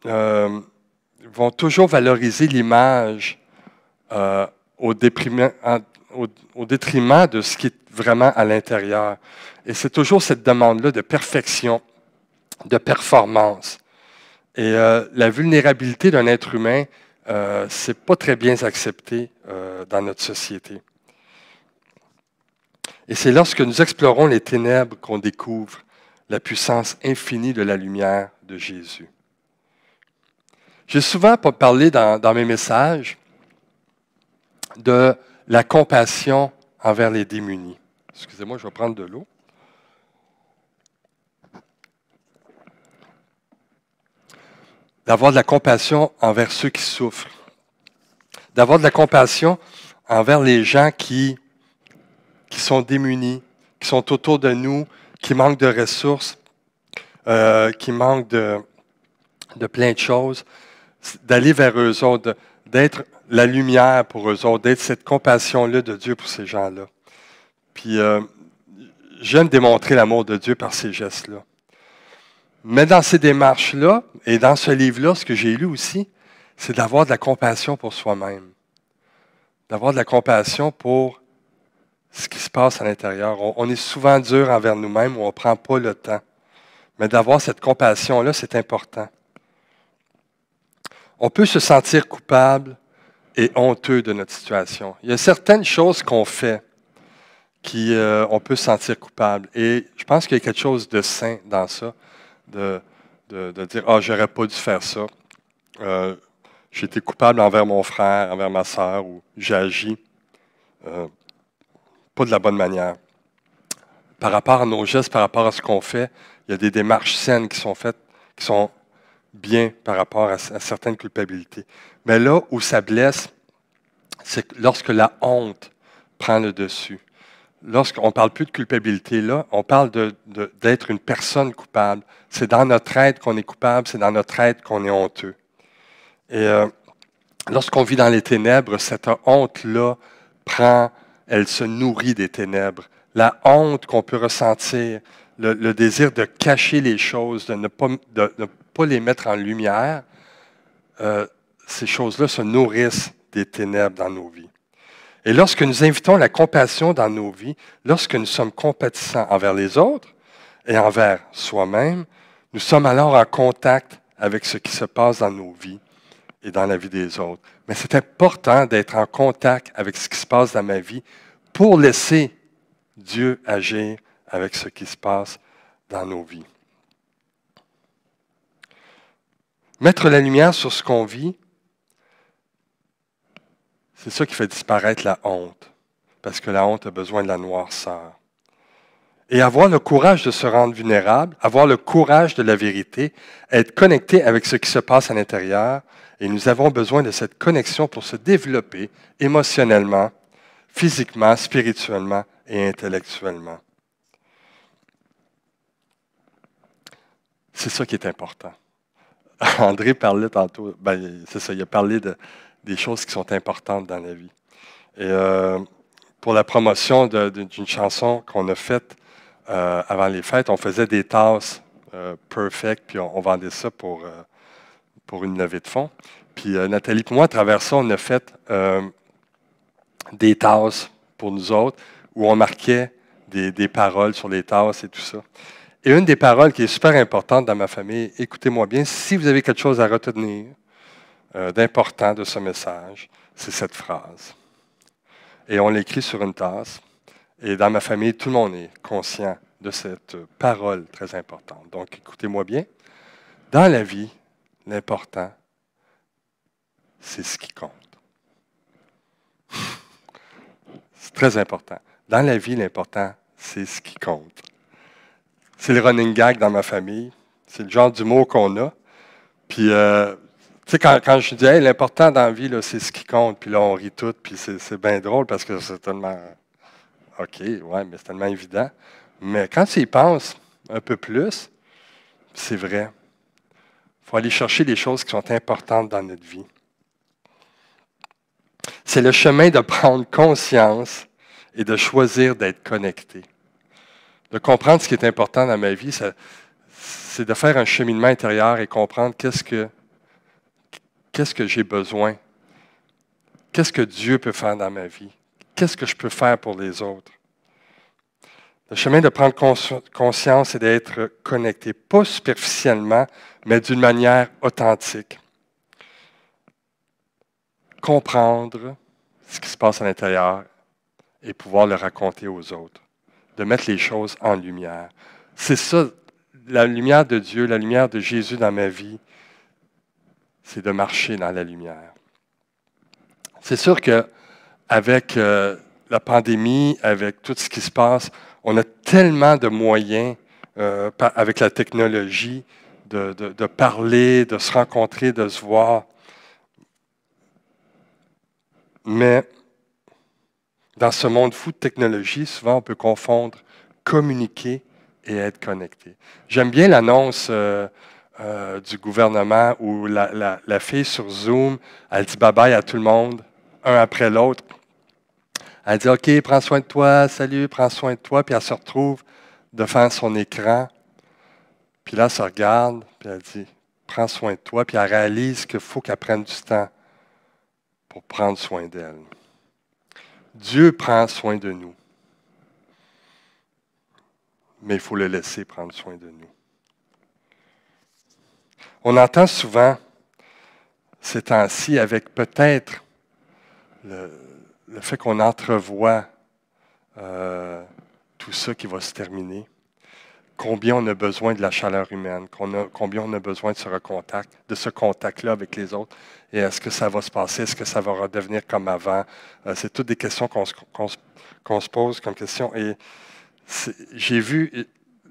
vont toujours valoriser l'image au détriment de ce qui est vraiment à l'intérieur. Et c'est toujours cette demande-là de perfection, de performance. Et la vulnérabilité d'un être humain, c'est pas très bien accepté dans notre société. Et c'est lorsque nous explorons les ténèbres qu'on découvre la puissance infinie de la lumière de Jésus. J'ai souvent parlé dans mes messages de la compassion envers les démunis. Excusez-moi, je vais prendre de l'eau. D'avoir de la compassion envers ceux qui souffrent. D'avoir de la compassion envers les gens qui sont démunis, qui sont autour de nous, qui manquent de ressources, qui manquent de plein de choses. D'aller vers eux autres, d'être la lumière pour eux autres, d'être cette compassion-là de Dieu pour ces gens-là. Puis, j'aime démontrer l'amour de Dieu par ces gestes-là. Mais dans ces démarches-là, et dans ce livre-là, ce que j'ai lu aussi, c'est d'avoir de la compassion pour soi-même. D'avoir de la compassion pour ce qui se passe à l'intérieur. On est souvent dur envers nous-mêmes ou on ne prend pas le temps. Mais d'avoir cette compassion-là, c'est important. On peut se sentir coupable et honteux de notre situation. Il y a certaines choses qu'on fait on peut se sentir coupable. Et je pense qu'il y a quelque chose de sain dans ça, de dire « Ah, j'aurais pas dû faire ça. J'ai été coupable envers mon frère, envers ma sœur, ou j'ai agi pas de la bonne manière. » Par rapport à nos gestes, par rapport à ce qu'on fait, il y a des démarches saines qui sont faites, qui sont bien par rapport à certaines culpabilités. Mais là où ça blesse, c'est lorsque la honte prend le dessus. Lorsqu'on ne parle plus de culpabilité, là, on parle d'être une personne coupable. C'est dans notre être qu'on est coupable, c'est dans notre être qu'on est honteux. Et lorsqu'on vit dans les ténèbres, cette honte-là elle se nourrit des ténèbres. La honte qu'on peut ressentir, le désir de cacher les choses, de ne pas les mettre en lumière, ces choses-là se nourrissent des ténèbres dans nos vies. Et lorsque nous invitons la compassion dans nos vies, lorsque nous sommes compatissants envers les autres et envers soi-même, nous sommes alors en contact avec ce qui se passe dans nos vies et dans la vie des autres. Mais c'est important d'être en contact avec ce qui se passe dans ma vie pour laisser Dieu agir avec ce qui se passe dans nos vies. Mettre la lumière sur ce qu'on vit, c'est ça qui fait disparaître la honte, parce que la honte a besoin de la noirceur. Et avoir le courage de se rendre vulnérable, avoir le courage de la vérité, être connecté avec ce qui se passe à l'intérieur, et nous avons besoin de cette connexion pour se développer émotionnellement, physiquement, spirituellement et intellectuellement. C'est ça qui est important. André parlait tantôt, c'est ça, il a parlé des choses qui sont importantes dans la vie. Et pour la promotion d'une chanson qu'on a faite avant les fêtes, on faisait des tasses perfect, puis on vendait ça pour une levée de fonds. Puis Nathalie et moi, à travers ça, on a fait des tasses pour nous autres, où on marquait des paroles sur les tasses et tout ça. Et une des paroles qui est super importante dans ma famille, écoutez-moi bien, si vous avez quelque chose à retenir d'important de ce message, c'est cette phrase. Et on l'écrit sur une tasse. Et dans ma famille, tout le monde est conscient de cette parole très importante. Donc, écoutez-moi bien. Dans la vie, l'important, c'est ce qui compte. C'est très important. Dans la vie, l'important, c'est ce qui compte. C'est le running gag dans ma famille. C'est le genre d'humour qu'on a. Puis, tu sais, quand je dis, hey, l'important dans la vie, là, c'est ce qui compte, puis là, on rit tout, puis c'est bien drôle parce que c'est tellement. OK, ouais, mais c'est tellement évident. Mais quand tu y penses un peu plus, c'est vrai. Il faut aller chercher les choses qui sont importantes dans notre vie. C'est le chemin de prendre conscience et de choisir d'être connecté. De comprendre ce qui est important dans ma vie, c'est de faire un cheminement intérieur et comprendre qu'est-ce que j'ai besoin, qu'est-ce que Dieu peut faire dans ma vie, qu'est-ce que je peux faire pour les autres. Le chemin de prendre conscience et d'être connecté, pas superficiellement, mais d'une manière authentique. Comprendre ce qui se passe à l'intérieur et pouvoir le raconter aux autres. De mettre les choses en lumière. C'est ça, la lumière de Dieu, la lumière de Jésus dans ma vie, c'est de marcher dans la lumière. C'est sûr qu'avec la pandémie, avec tout ce qui se passe, on a tellement de moyens avec la technologie de parler, de se rencontrer, de se voir. Mais dans ce monde fou de technologie, souvent on peut confondre communiquer et être connecté. J'aime bien l'annonce du gouvernement où la fille sur Zoom, elle dit bye-bye à tout le monde, un après l'autre. Elle dit « OK, prends soin de toi, salut, prends soin de toi », puis elle se retrouve devant son écran. Puis là, elle se regarde, puis elle dit « Prends soin de toi », puis elle réalise qu'il faut qu'elle prenne du temps pour prendre soin d'elle. Dieu prend soin de nous, mais il faut le laisser prendre soin de nous. On entend souvent, ces temps-ci, avec peut-être le fait qu'on entrevoit tout ça qui va se terminer, combien on a besoin de la chaleur humaine, combien on a besoin de ce contact-là avec les autres, et est-ce que ça va se passer, est-ce que ça va redevenir comme avant? C'est toutes des questions qu'on se pose comme question. Et j'ai vu,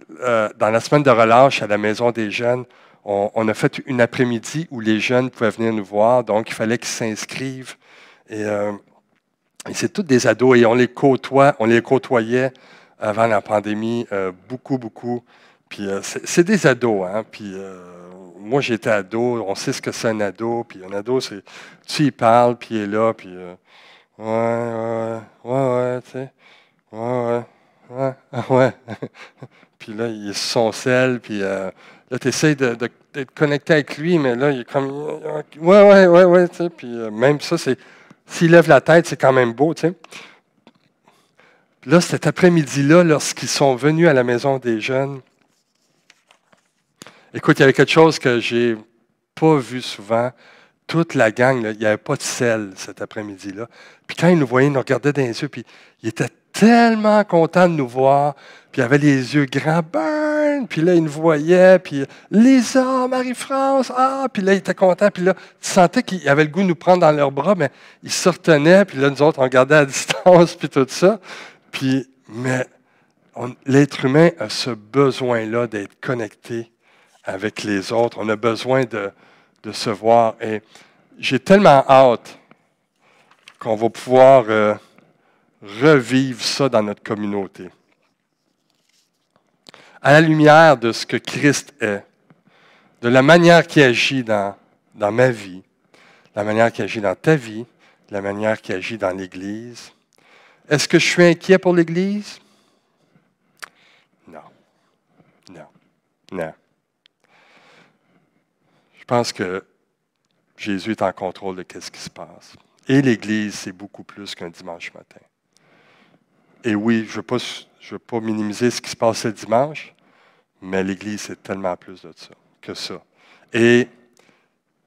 dans la semaine de relâche à la Maison des jeunes, on a fait une après-midi où les jeunes pouvaient venir nous voir, donc il fallait qu'ils s'inscrivent. Et c'est tous des ados, et on les côtoyait avant la pandémie, beaucoup. Puis c'est des ados, hein. Puis moi, j'étais ado, on sait ce que c'est un ado. Puis un ado, c'est, tu y parles, puis il est là, puis ouais, tu sais, ouais. Puis là, il est sur son sel, puis là, tu essaies d'être connecté avec lui, mais là, il est comme, ouais, tu sais. Puis même ça, s'il lève la tête, c'est quand même beau, tu sais. Là, cet après-midi-là, lorsqu'ils sont venus à la Maison des jeunes, écoute, il y avait quelque chose que je n'ai pas vu souvent. Toute la gang, là, il n'y avait pas de sel cet après-midi-là. Puis quand ils nous voyaient, ils nous regardaient dans les yeux, puis ils étaient tellement contents de nous voir. Puis ils avaient les yeux grands, burn! Puis là, ils nous voyaient, puis Lisa, Marie-France, puis là, ils étaient contents. Puis là, tu sentais qu'ils avaient le goût de nous prendre dans leurs bras, mais ils se retenaient, puis là, nous autres, on regardait à distance, puis tout ça. Mais l'être humain a ce besoin-là d'être connecté avec les autres. On a besoin de se voir. Et j'ai tellement hâte qu'on va pouvoir revivre ça dans notre communauté. À la lumière de ce que Christ est, de la manière qu'il agit dans ma vie, la manière qu'il agit dans ta vie, la manière qu'il agit dans l'Église. Est-ce que je suis inquiet pour l'Église? Non. Je pense que Jésus est en contrôle de ce qui se passe. Et l'Église, c'est beaucoup plus qu'un dimanche matin. Et oui, je ne veux pas minimiser ce qui se passe le dimanche, mais l'Église, c'est tellement plus de ça que ça. Et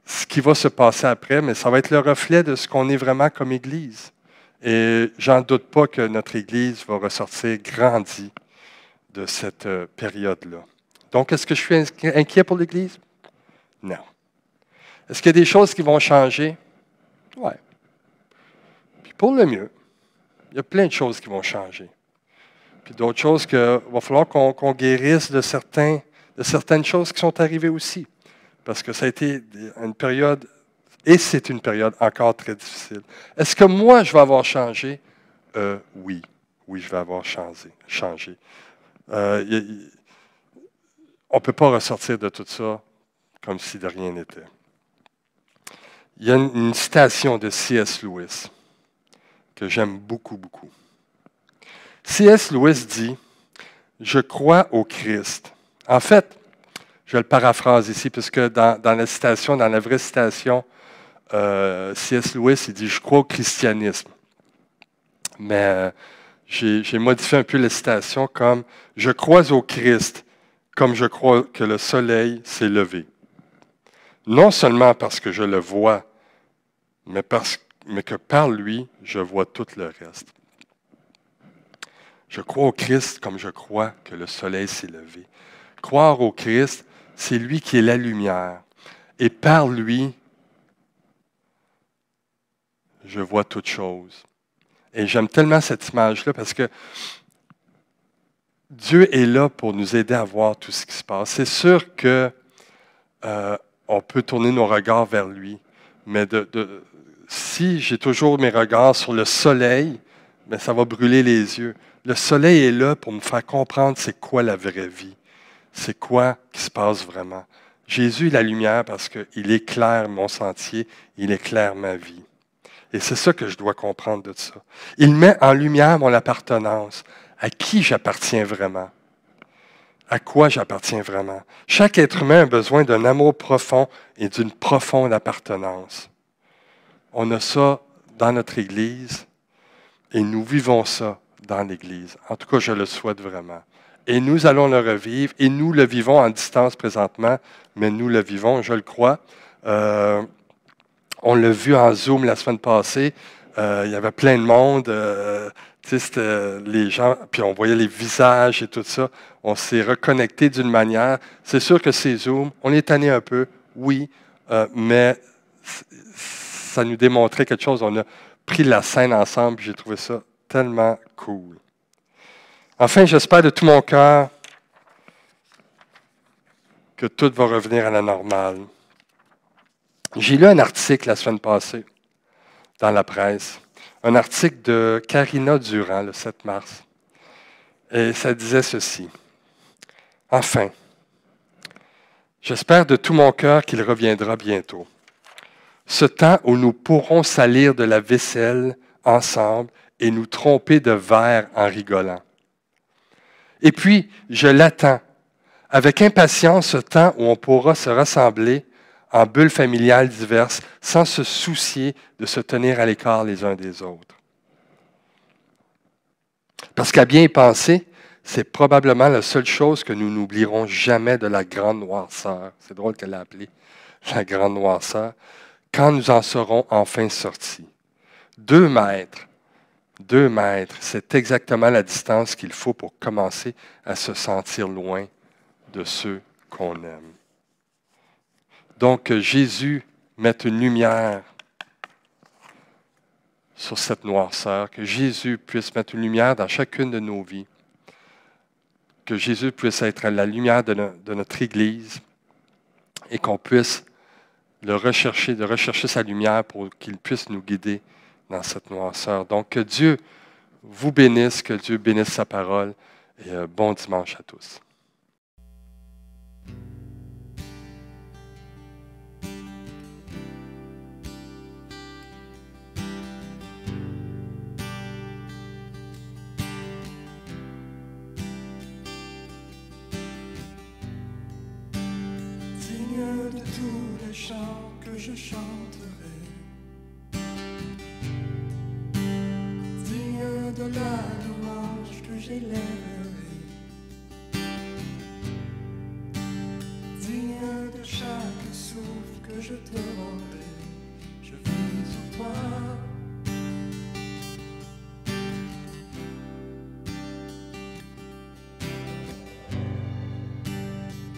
ce qui va se passer après, mais ça va être le reflet de ce qu'on est vraiment comme Église. Et j'en doute pas que notre Église va ressortir grandie de cette période-là. Donc, est-ce que je suis inquiet pour l'Église? Non. Est-ce qu'il y a des choses qui vont changer? Oui. Puis pour le mieux, il y a plein de choses qui vont changer. Puis d'autres choses qu'il va falloir qu'on guérisse de certaines choses qui sont arrivées aussi. Parce que ça a été une période, et c'est une période encore très difficile. Est-ce que moi, je vais avoir changé? Oui. Oui, je vais avoir changé. On ne peut pas ressortir de tout ça comme si de rien n'était. Il y a une citation de C.S. Lewis que j'aime beaucoup, beaucoup. C.S. Lewis dit « Je crois au Christ ». En fait, je le paraphrase ici, puisque dans la citation, dans la vraie citation, C.S. Lewis, il dit « Je crois au christianisme ». Mais j'ai modifié un peu la citation comme « Je crois au Christ, comme je crois que le soleil s'est levé ». Non seulement parce que je le vois, mais que par lui, je vois tout le reste. Je crois au Christ comme je crois que le soleil s'est levé. Croire au Christ, c'est lui qui est la lumière. Et par lui, je vois toutes choses. Et j'aime tellement cette image-là parce que Dieu est là pour nous aider à voir tout ce qui se passe. C'est sûr que on peut tourner nos regards vers lui, mais si j'ai toujours mes regards sur le soleil, bien, ça va brûler les yeux. Le soleil est là pour me faire comprendre c'est quoi la vraie vie, c'est quoi qui se passe vraiment. Jésus est la lumière parce qu'il éclaire mon sentier, il éclaire ma vie. Et c'est ça que je dois comprendre de ça. Il met en lumière mon appartenance. À qui j'appartiens vraiment? À quoi j'appartiens vraiment? Chaque être humain a besoin d'un amour profond et d'une profonde appartenance. On a ça dans notre Église et nous vivons ça dans l'Église. En tout cas, je le souhaite vraiment. Et nous allons le revivre et nous le vivons en distance présentement, mais nous le vivons, je le crois. On l'a vu en Zoom la semaine passée. Il y avait plein de monde. C'était les gens, puis on voyait les visages et tout ça. On s'est reconnecté d'une manière. C'est sûr que c'est Zoom. On est tanné un peu, oui, mais ça nous démontrait quelque chose. On a pris la scène ensemble. J'ai trouvé ça tellement cool. Enfin, j'espère de tout mon cœur que tout va revenir à la normale. J'ai lu un article la semaine passée dans la presse, un article de Karina Durand, le 7 mars. Et ça disait ceci. « Enfin, j'espère de tout mon cœur qu'il reviendra bientôt. Ce temps où nous pourrons salir de la vaisselle ensemble et nous tromper de verre en rigolant. Et puis, je l'attends, avec impatience ce temps où on pourra se rassembler en bulles familiales diverses, sans se soucier de se tenir à l'écart les uns des autres. Parce qu'à bien y penser, c'est probablement la seule chose que nous n'oublierons jamais de la grande noirceur. C'est drôle qu'elle l'a appelée la grande noirceur, quand nous en serons enfin sortis. 2 mètres, c'est exactement la distance qu'il faut pour commencer à se sentir loin de ceux qu'on aime. Donc, que Jésus mette une lumière sur cette noirceur, que Jésus puisse mettre une lumière dans chacune de nos vies, que Jésus puisse être la lumière de notre Église et qu'on puisse de rechercher sa lumière pour qu'il puisse nous guider dans cette noirceur. Donc, que Dieu vous bénisse, que Dieu bénisse sa parole et bon dimanche à tous. Digne de tous les chants que je chanterai, digne de la louange que j'élèverai, digne de chaque souffle que je te rendrai, je vis sur toi.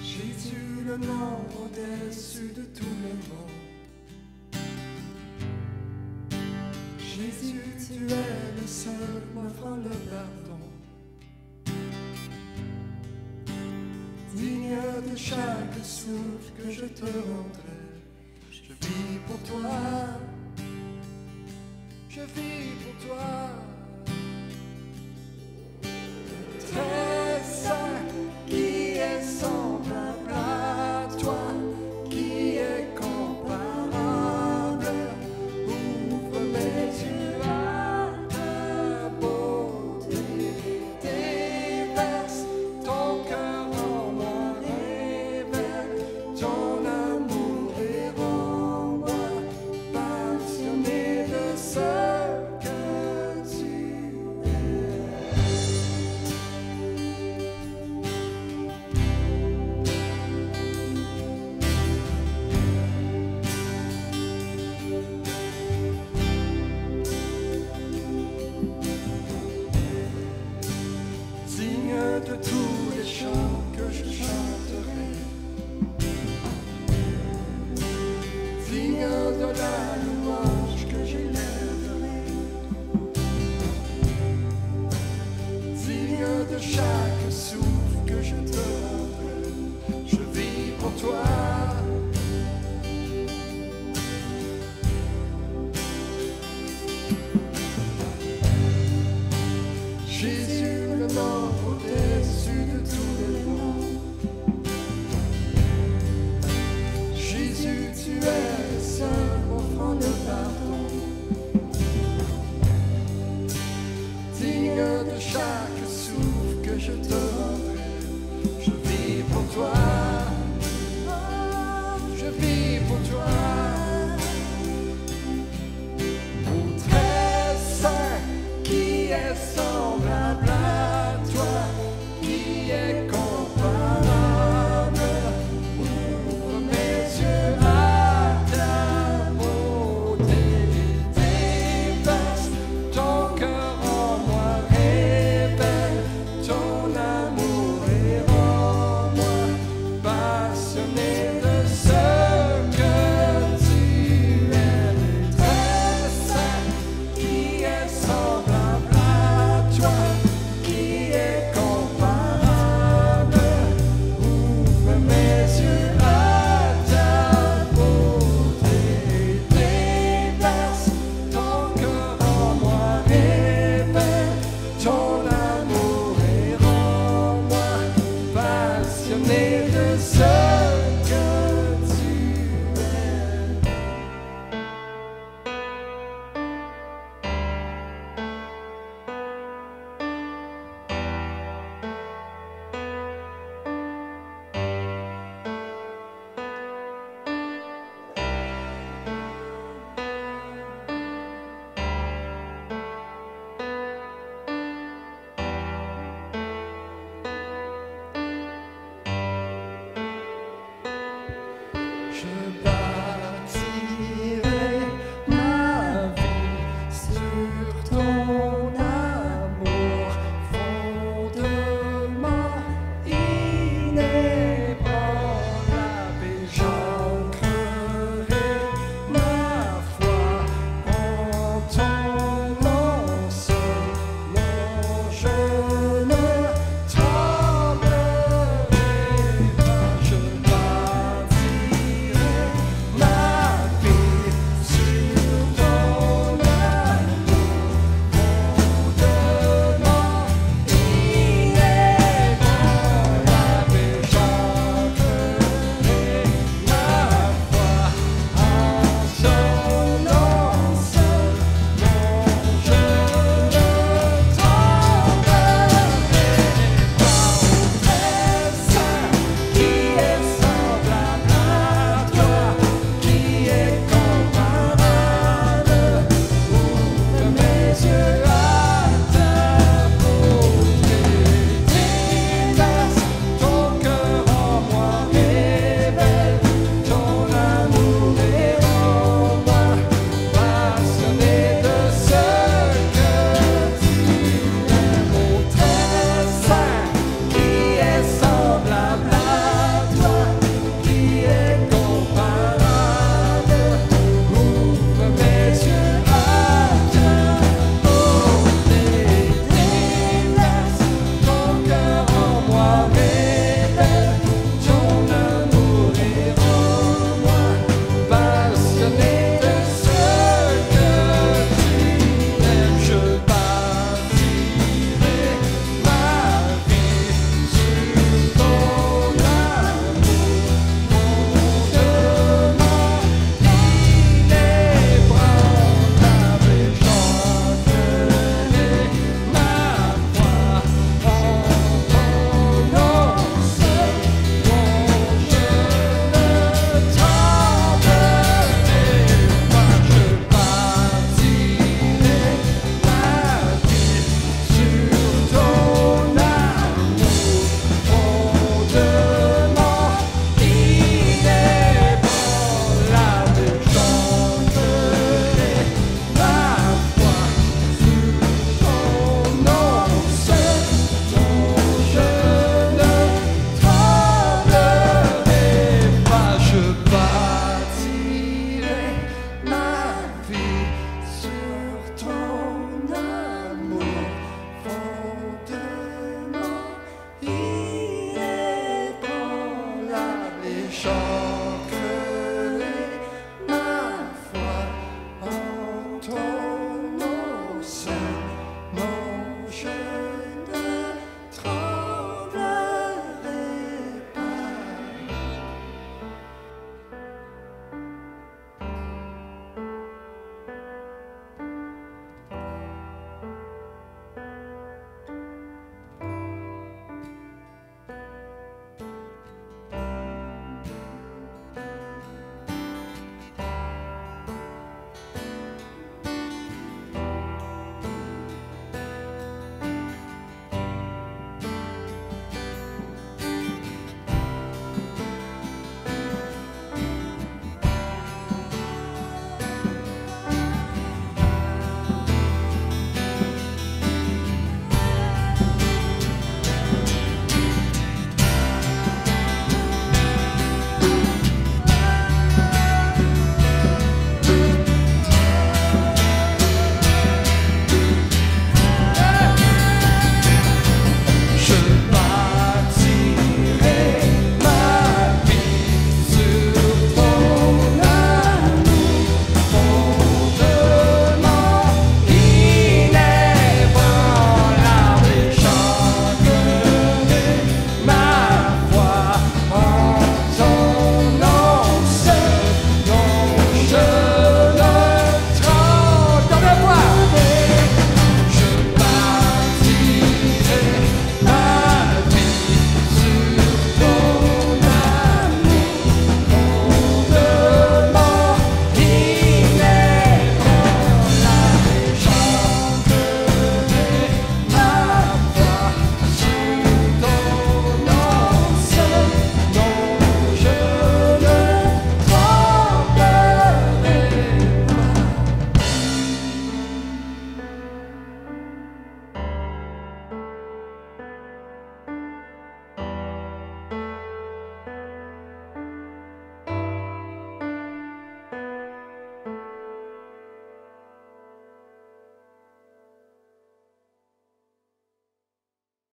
Jésus, le nom au-dessus de tous les mots, Jésus, tu es le seul m'offrant le pardon. Digne de chaque souffle que je te rendrai, je vis pour toi.